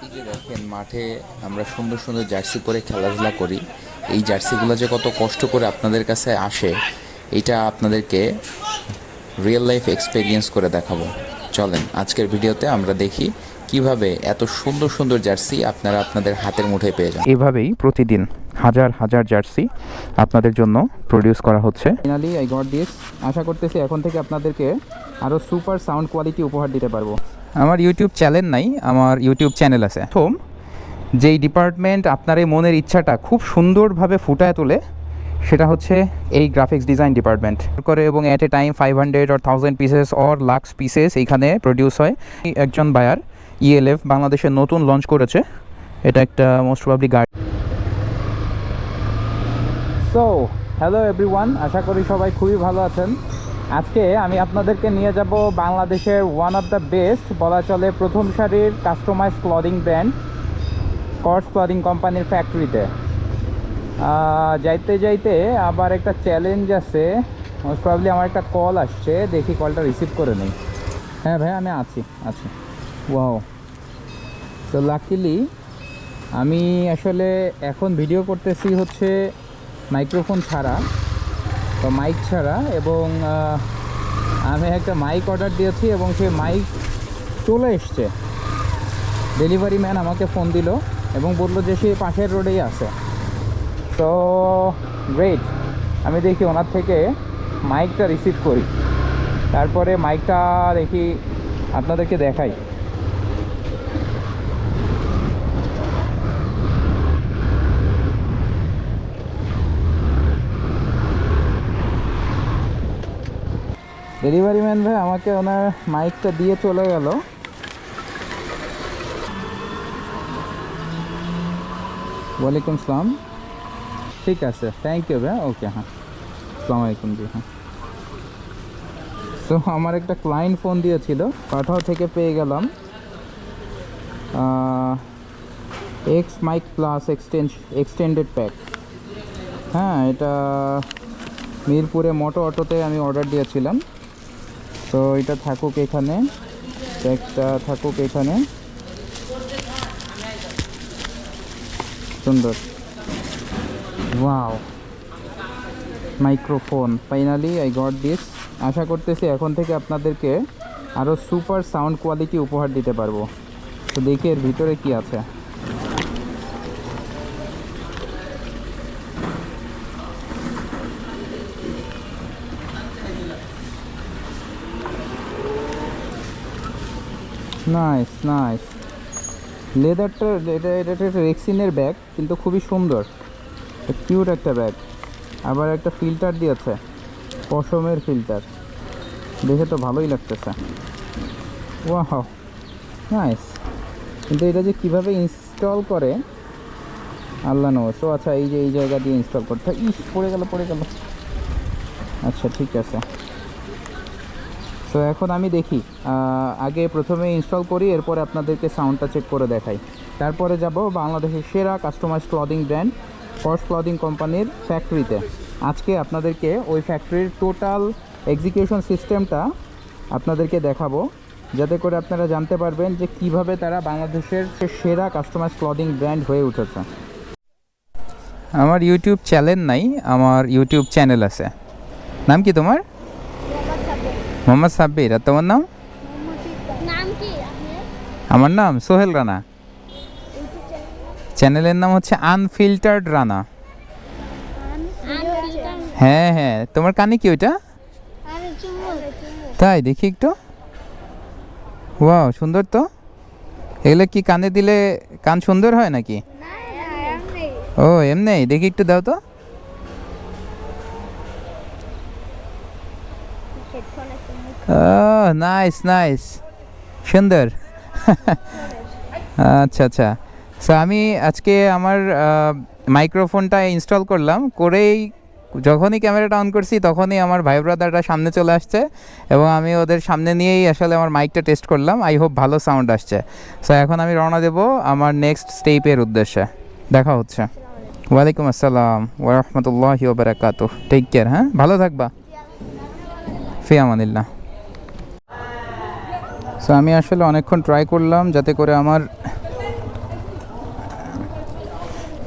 এই যে দেখেন মাঠে আমরা সুন্দর সুন্দর জার্সি পরে খেলাধুলা করি। এই জার্সিগুলো যে কত কষ্ট করে আপনাদের কাছে আসে, এটা আপনাদেরকে রিয়েল লাইফ এক্সপেরিয়েন্স করে দেখাবো। চলেন আজকের ভিডিওতে আমরা দেখি কিভাবে এত সুন্দর সুন্দর জার্সি আপনারা আপনাদের হাতের মুঠোয় পেয়ে যান। এভাবেই প্রতিদিন হাজার হাজার জার্সি আপনাদের জন্য প্রডিউস করা হচ্ছে। Finally I got this. আশা করতেছি এখন থেকে আপনাদেরকে আরও সুপার সাউন্ড কোয়ালিটি উপহার দিতে পারবো। আমার ইউটিউব চ্যানেল নাই, আমার ইউটিউব চ্যানেল আছে। প্রথম যেই ডিপার্টমেন্ট আপনার এই মনের ইচ্ছাটা খুব সুন্দরভাবে ফুটায় তোলে সেটা হচ্ছে এই গ্রাফিক্স ডিজাইন ডিপার্টমেন্ট করে, এবং at a time 500 or 1000 pieces or lakhs pieces এইখানে প্রডিউস হয়। একজন বায়ার ইএলএফ বাংলাদেশে নতুন লঞ্চ করেছে, এটা একটা মোস্ট প্রবাবলি গাড়ি। সো হ্যালো এভরিওয়ান, আশা করি সবাই খুবই ভালো আছেন। আজকে আমি আপনাদেরকে নিয়ে যাব বাংলাদেশের ওয়ান অফ দ্য বেস্ট বলা চলে প্রথম সারির কাস্টমাইজ ক্লদিং ব্র্যান্ড কর্স ক্লদিং কোম্পানির ফ্যাক্টরিতে। যাইতে যাইতে আবার একটা চ্যালেঞ্জ আছে। মোস্ট প্রবাবলি আমার একটা কল আসছে, দেখি কলটা রিসিভ করে নেই। হ্যাঁ ভাই, আমি আছি। ওয়াও, তো লাকিলি আমি আসলে এখন ভিডিও করতেছি হচ্ছে মাইক্রোফোন ছাড়া বা মাইক ছাড়া, এবং আমি একটা মাইক অর্ডার দিয়েছি এবং সেই মাইক চলে এসছে। ডেলিভারি ম্যান আমাকে ফোন দিল এবং বললো যে সে পাশের রোডেই আছে। তো গ্রেট, আমি দেখি ওনার থেকে মাইকটা রিসিভ করি, তারপরে মাইকটা দেখি আপনাদেরকে দেখাই। ডেলিভারি ম্যান ভাই আমাকে ওনার মাইকটা দিয়ে চলে গেল। ওয়ালাইকুম আসসালাম। ঠিক আছে, থ্যাংক ইউ ভাই। ওকে, হ্যাঁ, আসসালামু আলাইকুম। জি হ্যাঁ। তো আমার একটা ক্লায়েন্ট ফোন দিয়েছিল, পাঠাও থেকে পেয়ে গেলাম X mic plus extended pack. হ্যাঁ, এটা মিরপুরে মোটো অটোতে আমি অর্ডার দিয়েছিলাম। তো এটা থাকুক এখানে, প্যাকটা থাকুক এখানে। সুন্দর, wow, microphone. Finally I got this. আশা করতেছি এখন থেকে আপনাদেরকে আরও সুপার সাউন্ড কোয়ালিটি উপহার দিতে পারবো। তো দেখি এর ভিতরে কি আছে। নাইস নাইস, লেদারটা এটা এটা একটা রেক্সিনের ব্যাগ, কিন্তু খুবই সুন্দর, কিউট একটা ব্যাগ। আবার একটা ফিল্টার দিয়েছে, পশমের ফিল্টার, দেখে তো ভালোই লাগতেছে। Wow, nice. কিন্তু এটা যে কিভাবে ইনস্টল করে আল্লাহ নো। সো আচ্ছা, এই যে এই জায়গা দিয়ে ইনস্টল করতে হয়। ইস, পড়ে গেল। আচ্ছা ঠিক আছে। সো এখন আমি দেখি, আগে প্রথমে ইনস্টল করি, এরপরে আপনাদেরকে সাউন্ডটা চেক করে দেখাই। তারপরে যাব বাংলাদেশের সেরা কাস্টমাইজ ক্লদিং ব্র্যান্ড কর্স ক্লদিং কোম্পানির ফ্যাক্টরিতে। আজকে আপনাদেরকে ওই ফ্যাক্টরির টোটাল এক্সিকিউশন সিস্টেমটা আপনাদেরকে দেখাবো, যাতে করে আপনারা জানতে পারবেন যে কিভাবে তারা বাংলাদেশের সেরা কাস্টমাইজ ক্লদিং ব্র্যান্ড হয়ে উঠেছে। আমার ইউটিউব চ্যানেল নাই, আমার ইউটিউব চ্যানেল আছে। নাম কি তোমার? মোহাম্মদ সাব্বির। আর তোমার নাম? আমার নাম সোহেল রানা। চ্যানেলের নাম হচ্ছে আনফিল্টার্ড রানা। হ্যাঁ হ্যাঁ, তোমার কানে কি ওইটা? তাই, দেখি একটু। ওয়াও, সুন্দর তো। এগুলো কি কানে দিলে কান সুন্দর হয় নাকি? ও এমনি, দেখি একটু দাও তো। নাইস নাইস, সুন্দর। আচ্ছা। সো আমি আজকে আমার মাইক্রোফোনটা ইনস্টল করলাম, করেই যখনই ক্যামেরাটা অন করছি তখনই আমার ভাই ব্রাদাররা সামনে চলে আসছে, এবং আমি ওদের সামনে নিয়েই আসলে আমার মাইকটা টেস্ট করলাম। আই হোপ ভালো সাউন্ড আসছে। সো এখন আমি রওনা দেব আমার নেক্সট স্টেপের উদ্দেশ্যে। দেখা হচ্ছে। ওয়ালাইকুম আসসালাম ওয়া রাহমাতুল্লাহি ওয়া বারাকাতুহু। টেক কেয়ার, হ্যাঁ, ভালো থাকবা। ফি আমানিল্লাহ। সো আমি আসলে অনেকক্ষণ ট্রাই করলাম যাতে করে আমার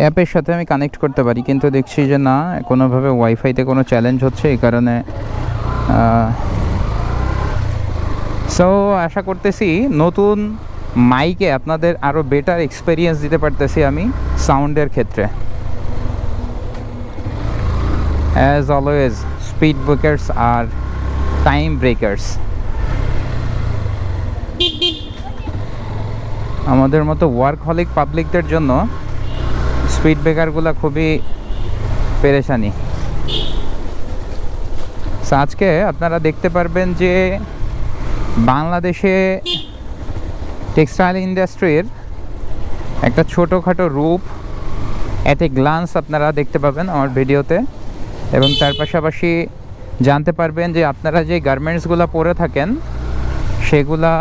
অ্যাপের সাথে আমি কানেক্ট করতে পারি, কিন্তু দেখছি যে না, কোনোভাবে ওয়াইফাইতে কোনো চ্যালেঞ্জ হচ্ছে, এই কারণে। সো আশা করতেছি নতুন মাইকে আপনাদের আরও বেটার এক্সপিরিয়েন্স দিতে পারতেছি আমি সাউন্ডের ক্ষেত্রে। অ্যাজ অলওয়েজ স্পিড ব্রেকার্স আর টাইম ব্রেকার্স। আমাদের মতো ওয়ার্কহলিক পাবলিকদের জন্য স্পিড ব্রেকারগুলো খুবই পেরেশানি। সো আজকে আপনারা দেখতে পারবেন যে বাংলাদেশে টেক্সটাইল ইন্ডাস্ট্রির একটা ছোটোখাটো রূপ এট এ গ্লান্স আপনারা দেখতে পাবেন আমার ভিডিওতে, এবং তার পাশাপাশি জানতে পারবেন যে আপনারা যে গার্মেন্টসগুলো পরে থাকেন সেগুলা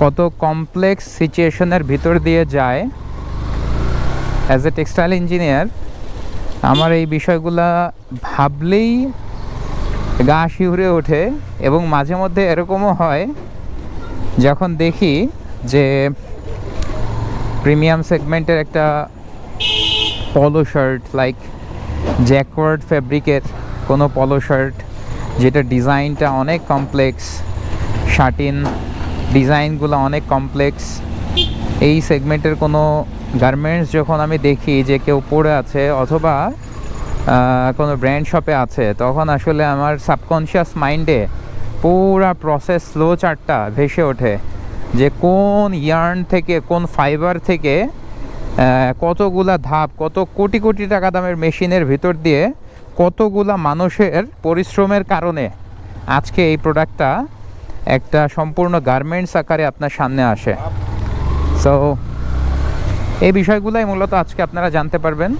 কত কমপ্লেক্স সিচুয়েশনের ভিতর দিয়ে যায়। অ্যাজ এ টেক্সটাইল ইঞ্জিনিয়ার আমার এই বিষয়গুলা ভাবলেই গা শিউরে ওঠে, এবং মাঝে মধ্যে এরকমও হয় যখন দেখি যে প্রিমিয়াম সেগমেন্টের একটা পলো শার্ট, লাইক জ্যাকওয়ার্ড ফ্যাব্রিকের কোনো পলো শার্ট, যেটা ডিজাইনটা অনেক কমপ্লেক্স, শার্টিন ডিজাইনগুলো অনেক কমপ্লেক্স, এই সেগমেন্টের কোনো গার্মেন্টস যখন আমি দেখি যে কেউ পরে আছে অথবা কোনো ব্র্যান্ড শপে আছে, তখন আসলে আমার সাবকনশিয়াস মাইন্ডে পুরা প্রসেস স্লো চার্টটা ভেসে ওঠে যে কোন ইয়ার্ন থেকে, কোন ফাইবার থেকে কতগুলা ধাপ, কত কোটি কোটি টাকা দামের মেশিনের ভিতর দিয়ে কতগুলা মানুষের পরিশ্রমের কারণে আজকে এই প্রোডাক্টটা একটা সম্পূর্ণ গার্মেন্টস আকারে আপনার সামনে আসে। সো এই বিষয়গুলোই মূলত আজকে আপনারা জানতে পারবেন।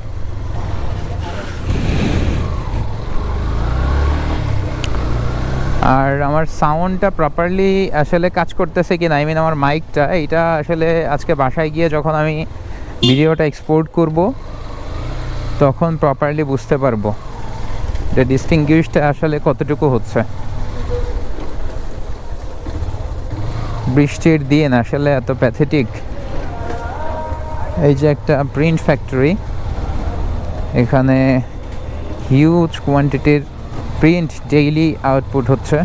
আর আমার সাউন্ডটা প্রপারলি আসলে কাজ করতেছে কি না, আই মিন আমার মাইকটা, এইটা আসলে আজকে বাসায় গিয়ে যখন আমি ভিডিওটা এক্সপোর্ট করব তখন প্রপারলি বুঝতে পারবো যে ডিস্টিংগুইশটা আসলে কতটুকু হচ্ছে। বৃষ্টির দিন আসলে এত প্যাথেটিক। এই যে একটা প্রিন্ট ফ্যাক্টরি, এখানে হিউজ কোয়ান্টিটির প্রিন্ট ডেইলি আউটপুট হচ্ছে।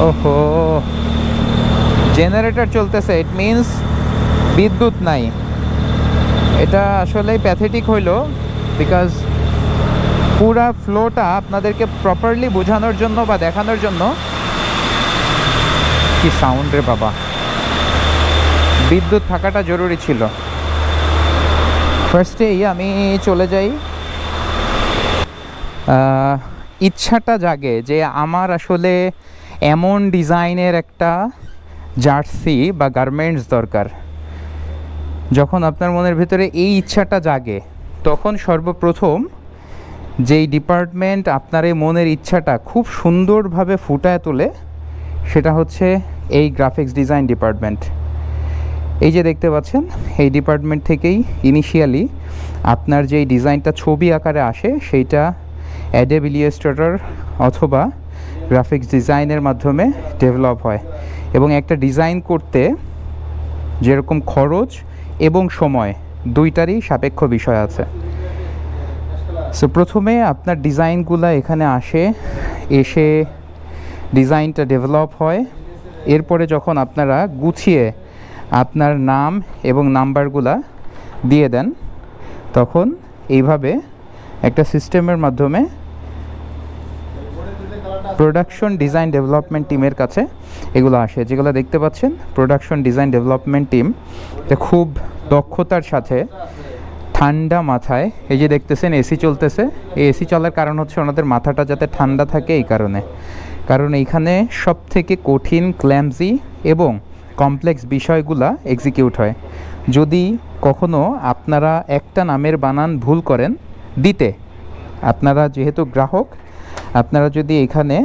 ওহো, জেনারেটর চলতেছে, ইট মিনস বিদ্যুৎ নাই। এটা আসলেই প্যাথেটিক হইলো, বিকজ পুরা ফ্লোটা আপনাদেরকে প্রপারলি বোঝানোর জন্য বা দেখানোর জন্য। কি সাউন্ড রে বাবা, বিদ্যুৎ থাকাটা জরুরি ছিল। ফার্স্টেই আমি চলে যাই, ইচ্ছাটা জাগে যে আমার আসলে এমন ডিজাইনের একটা জার্সি বা গার্মেন্টস দরকার। যখন আপনার মনের ভিতরে এই ইচ্ছাটা জাগে, তখন সর্বপ্রথম যেই ডিপার্টমেন্ট আপনার এই মনের ইচ্ছাটা খুব সুন্দরভাবে ফুটায় তোলে সেটা হচ্ছে এই গ্রাফিক্স ডিজাইন ডিপার্টমেন্ট। এই যে দেখতে পাচ্ছেন, এই ডিপার্টমেন্ট থেকেই ইনিশিয়ালি আপনার যেই ডিজাইনটা ছবি আকারে আসে সেইটা অ্যাডোব ইলাস্ট্রেটর অথবা গ্রাফিক্স ডিজাইনের মাধ্যমে ডেভেলপ হয়। এবং একটা ডিজাইন করতে যেরকম খরচ এবং সময় দুইটারই সাপেক্ষ বিষয় আছে। সো প্রথমে আপনার ডিজাইনগুলো এখানে আসে, এসে ডিজাইনটা ডেভেলপ হয়। এরপরে যখন আপনারা গুছিয়ে আপনার নাম এবং নাম্বারগুলা দিয়ে দেন, তখন এইভাবে একটা সিস্টেমের মাধ্যমে প্রোডাকশন ডিজাইন ডেভেলপমেন্ট টিমের কাছে এগুলো আসে। যেগুলো দেখতে পাচ্ছেন প্রোডাকশন ডিজাইন ডেভেলপমেন্ট টিম, এটা খুব দক্ষতার সাথে ঠান্ডা মাথায়, এই যে দেখতেছেন এসি চলতেছে, এই এসি চলার কারণ হচ্ছে ওনাদের মাথাটা যাতে ঠান্ডা থাকে এই কারণে। কারণ এইখানে সব থেকে কঠিন, ক্ল্যামজি এবং কমপ্লেক্স বিষয়গুলা এক্সিকিউট হয়। যদি কখনো আপনারা একটা নামের বানান ভুল করেন দিতে, আপনারা যেহেতু গ্রাহক, আপনারা যদি এখানে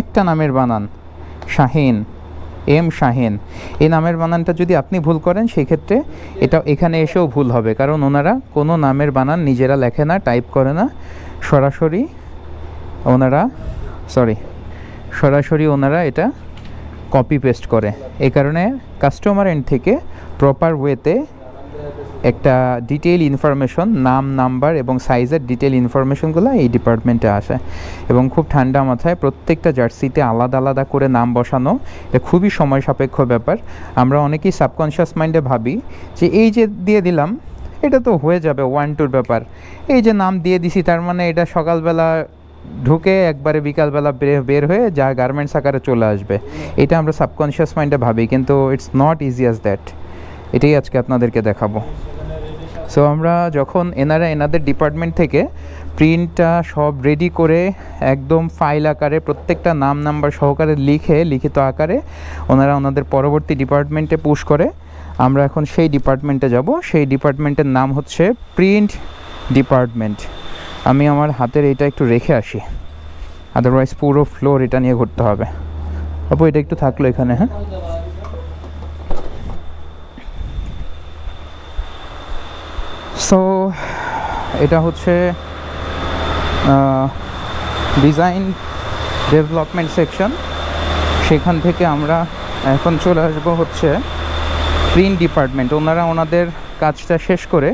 একটা নামের বানান শাহিন, এম শাহিন, এই নামের বানানটা যদি আপনি ভুল করেন, সেক্ষেত্রে এটা এখানে এসেও ভুল হবে। কারণ ওনারা কোনো নামের বানান নিজেরা লেখে না, টাইপ করে না, সরাসরি ওনারা সরাসরি ওনারা এটা কপি পেস্ট করে। এই কারণে কাস্টমার এন্ড থেকে প্রপার ওয়েতে একটা ডিটেইল ইনফরমেশন, নাম, নাম্বার এবং সাইজের ডিটেইল ইনফরমেশনগুলো এই ডিপার্টমেন্টে আসে। এবং খুব ঠান্ডা মাথায় প্রত্যেকটা জার্সিতে আলাদা আলাদা করে নাম বসানো, এটা খুবই সময় সাপেক্ষ ব্যাপার। আমরা অনেকেই সাবকনশিয়াস মাইন্ডে ভাবি যে এই যে দিয়ে দিলাম এটা তো হয়ে যাবে, 1-2 ব্যাপার, এই যে নাম দিয়ে দিছি তার মানে এটা সকালবেলা ঢুকে একবারে বিকালবেলা বের হয়ে যা গার্মেন্টস আকারে চলে আসবে। এটা আমরা সাবকনশিয়াস মাইন্ডে ভাবি, কিন্তু it's not easy as that. এটাই আজকে আপনাদেরকে দেখাবো। সো আমরা যখন এনাদের ডিপার্টমেন্ট থেকে প্রিন্টটা সব রেডি করে একদম ফাইল আকারে প্রত্যেকটা নাম নাম্বার সহকারে লিখিত আকারে ওনাদের পরবর্তী ডিপার্টমেন্টে পুশ করে, আমরা এখন সেই ডিপার্টমেন্টে যাব। সেই ডিপার্টমেন্টের নাম হচ্ছে প্রিন্ট ডিপার্টমেন্ট। আমি আমার হাতের এটা একটু রেখে আসি, আদারওয়াইজ পুরো ফ্লোর এটা নিয়ে ঘুরতে হবে। আপু এটা একটু থাকলো এখানে। হ্যাঁ, সো এটা হচ্ছে ডিজাইন ডেভেলপমেন্ট সেকশন। সেখান থেকে আমরা এখন চলে আসবো হচ্ছে প্রিন্ট ডিপার্টমেন্ট। ওনারা ওনাদের কাজটা শেষ করে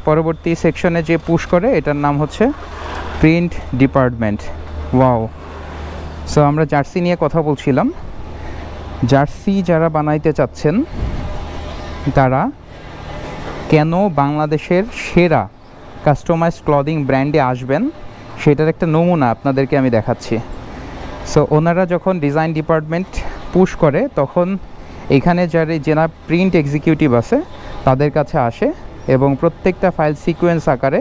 পরবর্তী সেকশনে যে পুশ করে এটার নাম হচ্ছে প্রিন্ট ডিপার্টমেন্ট। ওয়াও। সো আমরা জার্সি নিয়ে কথা বলছিলাম। জার্সি যারা বানাইতে চাচ্ছেন তারা কেন বাংলাদেশের সেরা কাস্টমাইজড ক্লদিং ব্র্যান্ডে আসবেন সেটার একটা নমুনা আপনাদেরকে আমি দেখাচ্ছি। সো ওনারা যখন ডিজাইন ডিপার্টমেন্ট পুশ করে তখন এখানে যারা প্রিন্ট এক্সিকিউটিভ আছে তাদের কাছে আসে এবং প্রত্যেকটা ফাইল সিকোয়েন্স আকারে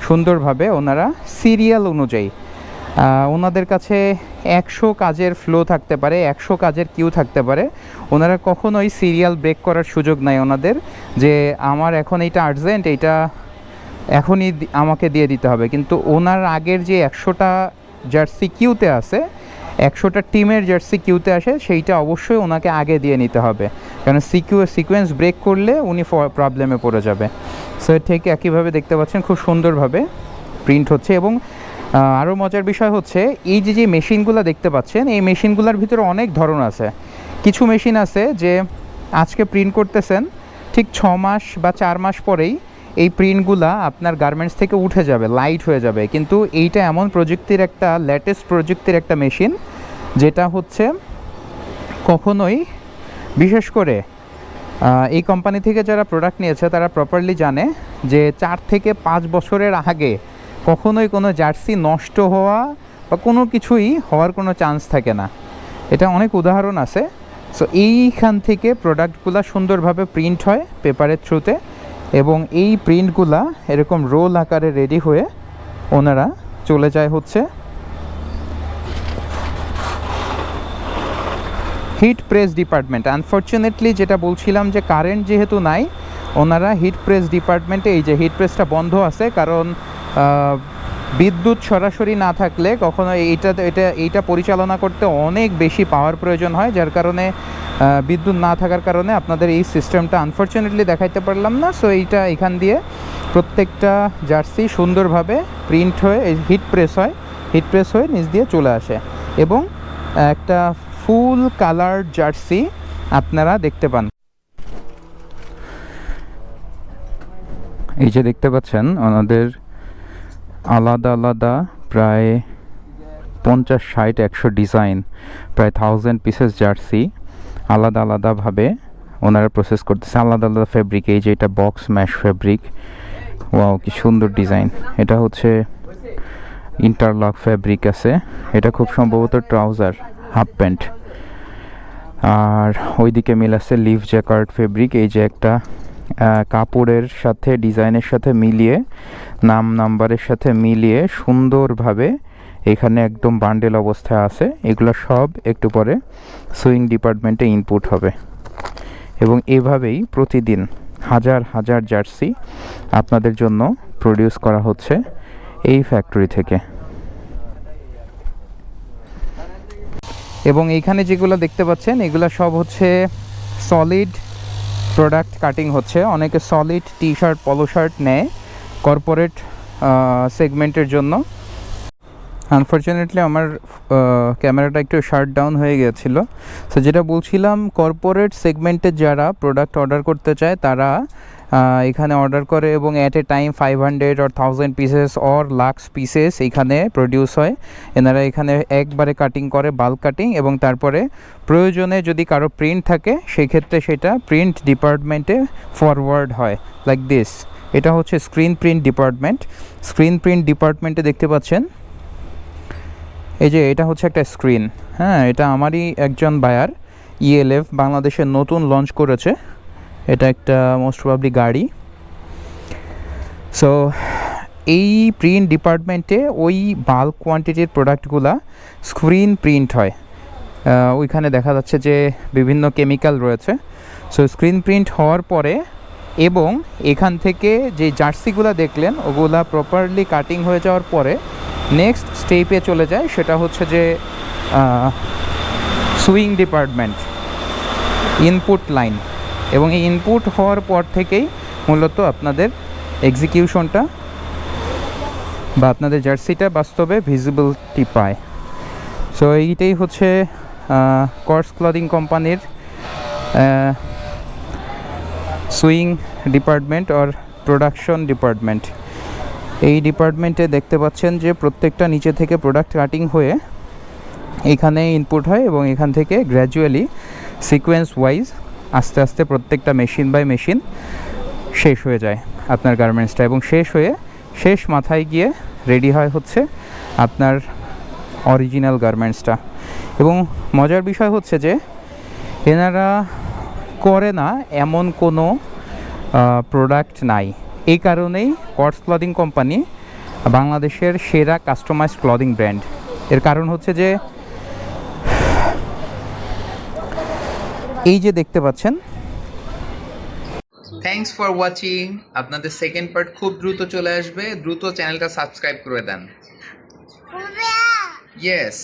সুন্দরভাবে ওনারা সিরিয়াল অনুযায়ী, ওনাদের কাছে 100 কাজের ফ্লো থাকতে পারে, 100 কাজের কিউ থাকতে পারে। ওনারা কখনোই সিরিয়াল ব্রেক করার সুযোগ নাই ওনাদের, যে আমার এখন এইটা আর্জেন্ট, এইটা এখনই আমাকে দিয়ে দিতে হবে। কিন্তু ওনার আগের যে 100টা জার্সি কিউতে আছে, 100টা টিমের জার্সি কিউতে আসে, সেইটা অবশ্যই ওনাকে আগে দিয়ে নিতে হবে, কারণ সিকোয়েন্স ব্রেক করলে উনি প্রবলেমে পড়ে যাবে। সো ঠিক একইভাবে দেখতে পাচ্ছেন খুব সুন্দরভাবে প্রিন্ট হচ্ছে। এবং আরও মজার বিষয় হচ্ছে এই যে মেশিনগুলো দেখতে পাচ্ছেন, এই মেশিনগুলোর ভিতরে অনেক ধরন আছে। কিছু মেশিন আছে যে আজকে প্রিন্ট করতেছেন, ঠিক 6 মাস বা 4 মাস পরেই এই প্রিন্টগুলা আপনার গার্মেন্টস থেকে উঠে যাবে, লাইট হয়ে যাবে। কিন্তু এইটা এমন প্রযুক্তির একটা লেটেস্ট প্রযুক্তির একটা মেশিন যেটা হচ্ছে কখনোই, বিশেষ করে এই কোম্পানি থেকে যারা প্রোডাক্ট নিয়েছে তারা প্রপারলি জানে যে 4 থেকে 5 বছরের আগে কখনোই কোনো জার্সি নষ্ট হওয়া বা কোনো কিছুই হওয়ার কোনো চান্স থাকে না। এটা অনেক উদাহরণ আছে। সো এইখান থেকে প্রোডাক্টগুলো সুন্দরভাবে প্রিন্ট হয় পেপারের থ্রুতে, এবং এই প্রিন্টগুলা এরকম রোল আকারে রেডি হয়ে ওনারা চলে যায় হচ্ছে হিট প্রেস ডিপার্টমেন্ট। আনফর্চুনেটলি যেটা বলছিলাম যে কারেন্ট যেহেতু নাই, ওনারা হিট প্রেস ডিপার্টমেন্টে, এই যে হিট প্রেসটা বন্ধ আছে কারণ বিদ্যুৎ সরাসরি না থাকলে কখনো এইটা পরিচালনা করতে অনেক বেশি পাওয়ার প্রয়োজন হয়, যার কারণে বিদ্যুৎ না থাকার কারণে আপনাদের এই সিস্টেমটা আনফর্চুনেটলি দেখাইতে পারলাম না। সো এইটা এখান দিয়ে প্রত্যেকটা জার্সি সুন্দরভাবে প্রিন্ট হয়ে হিট প্রেস হয়ে নিচ দিয়ে চলে আসে এবং একটা ফুল কালার জার্সি আপনারা দেখতে পান। এই যে দেখতে পাচ্ছেন ওনাদের আলাদা আলাদা প্রায় 50, 60, 100 ডিজাইন, প্রায় 1000 পিসেস জার্সি আলাদা আলাদাভাবে ওনারা প্রসেস করতেছে, আলাদা আলাদা ফেব্রিক। এই যে এটা বক্স ম্যাশ ফেব্রিক, ওয়াও কি সুন্দর ডিজাইন। এটা হচ্ছে ইন্টারলক ফেব্রিক আছে, এটা খুব সম্ভবত ট্রাউজার, হাফ প্যান্ট। আর ওইদিকে মিল আছে লিভ জ্যাকার্ড ফেব্রিক। এই যে একটা কাপড়ের সাথে ডিজাইনের সাথে মিলিয়ে, নাম্বারের সাথে মিলিয়ে সুন্দরভাবে এখানে একদম বান্ডেল অবস্থায় আছে। এগুলো সব একটু পরে সুইং ডিপার্টমেন্টে ইনপুট হবে এবং এভাবেই প্রতিদিন হাজার হাজার জার্সি আপনাদের জন্য প্রডিউস করা হচ্ছে এই ফ্যাক্টরি থেকে। এবং এইখানে যেগুলো দেখতে পাচ্ছেন এগুলো সব হচ্ছে সলিড প্রোডাক্ট কাটিং হচ্ছে। অনেকে সলিড টি শার্ট, পলো শার্ট নেয় কর্পোরেট সেগমেন্টের জন্য। আনফর্চুনেটলি আমার ক্যামেরাটা একটু শাট ডাউন হয়ে গিয়েছিল। সো যেটা বলছিলাম, কর্পোরেট সেগমেন্টে যারা প্রোডাক্ট অর্ডার করতে চায় তারা এখানে অর্ডার করে এবং at a time 500 or 1000 pieces or lakhs pieces এখানে প্রডিউস হয়। এনারা এখানে একবারে কাটিং করে, বাল্ক কাটিং, এবং তারপরে প্রয়োজনে যদি কারো প্রিন্ট থাকে সেক্ষেত্রে সেটা প্রিন্ট ডিপার্টমেন্টে ফরওয়ার্ড হয় লাইক দিস। এটা হচ্ছে screen print department. Screen print ডিপার্টমেন্টে দেখতে পাচ্ছেন এই যে এটা হচ্ছে একটা স্ক্রিন। হ্যাঁ, এটা আমারই একজন বায়ার ELF বাংলাদেশে নতুন লঞ্চ করেছে। এটা একটা মোস্ট প্রবাবলি গাড়ি। সো এই প্রিন্ট ডিপার্টমেন্টে ওই বাল্ক কোয়ান্টিটির প্রোডাক্টগুলা স্ক্রিন প্রিন্ট হয়। ওইখানে দেখা যাচ্ছে যে বিভিন্ন কেমিক্যাল রয়েছে। সো স্ক্রিন প্রিন্ট হওয়ার পরে এবং এখান থেকে যে জার্সিগুলো দেখলেন ওগুলা প্রপারলি কাটিং হয়ে যাওয়ার পরে নেক্সট স্টেপে চলে যায়, সেটা হচ্ছে যে সুইং ডিপার্টমেন্ট, ইনপুট লাইন। এবং এই ইনপুট হওয়ার পর থেকেই মূলত আপনাদের এক্সিকিউশনটা বা আপনাদের জার্সিটা বাস্তবে ভিজিবিলিটি পায়। সো এইটাই হচ্ছে কর্স ক্লদিং কোম্পানির swing department or production department. এই ডিপার্টমেন্টে দেখতে পাচ্ছেন যে প্রত্যেকটা নিচে থেকে প্রোডাক্ট কাটিং হয়ে এখানে ইনপুট হয় এবং এখান থেকে গ্র্যাজুয়ালি সিকোয়েন্স ওয়াইজ আস্তে আস্তে প্রত্যেকটা মেশিন বাই মেশিন শেষ হয়ে যায় আপনার গার্মেন্টসটা, এবং শেষ হয়ে শেষ মাথায় গিয়ে রেডি হয় হচ্ছে আপনার অরিজিনাল গার্মেন্টসটা। এবং মজার বিষয় হচ্ছে যে এনারা করে না এমন কোনো প্রোডাক্ট নাই। এই কারণেই কর্স ক্লদিং কোম্পানি বাংলাদেশের সেরা কাস্টমাইজড ক্লদিং ব্র্যান্ড। এর কারণ হচ্ছে যে এই যে দেখতে পাচ্ছেন। Thanks for watching. আপনাদের সেকেন্ড পার্ট খুব দ্রুত চলে আসবে, দ্রুত চ্যানেলটা সাবস্ক্রাইব করে দেন। ইয়েস।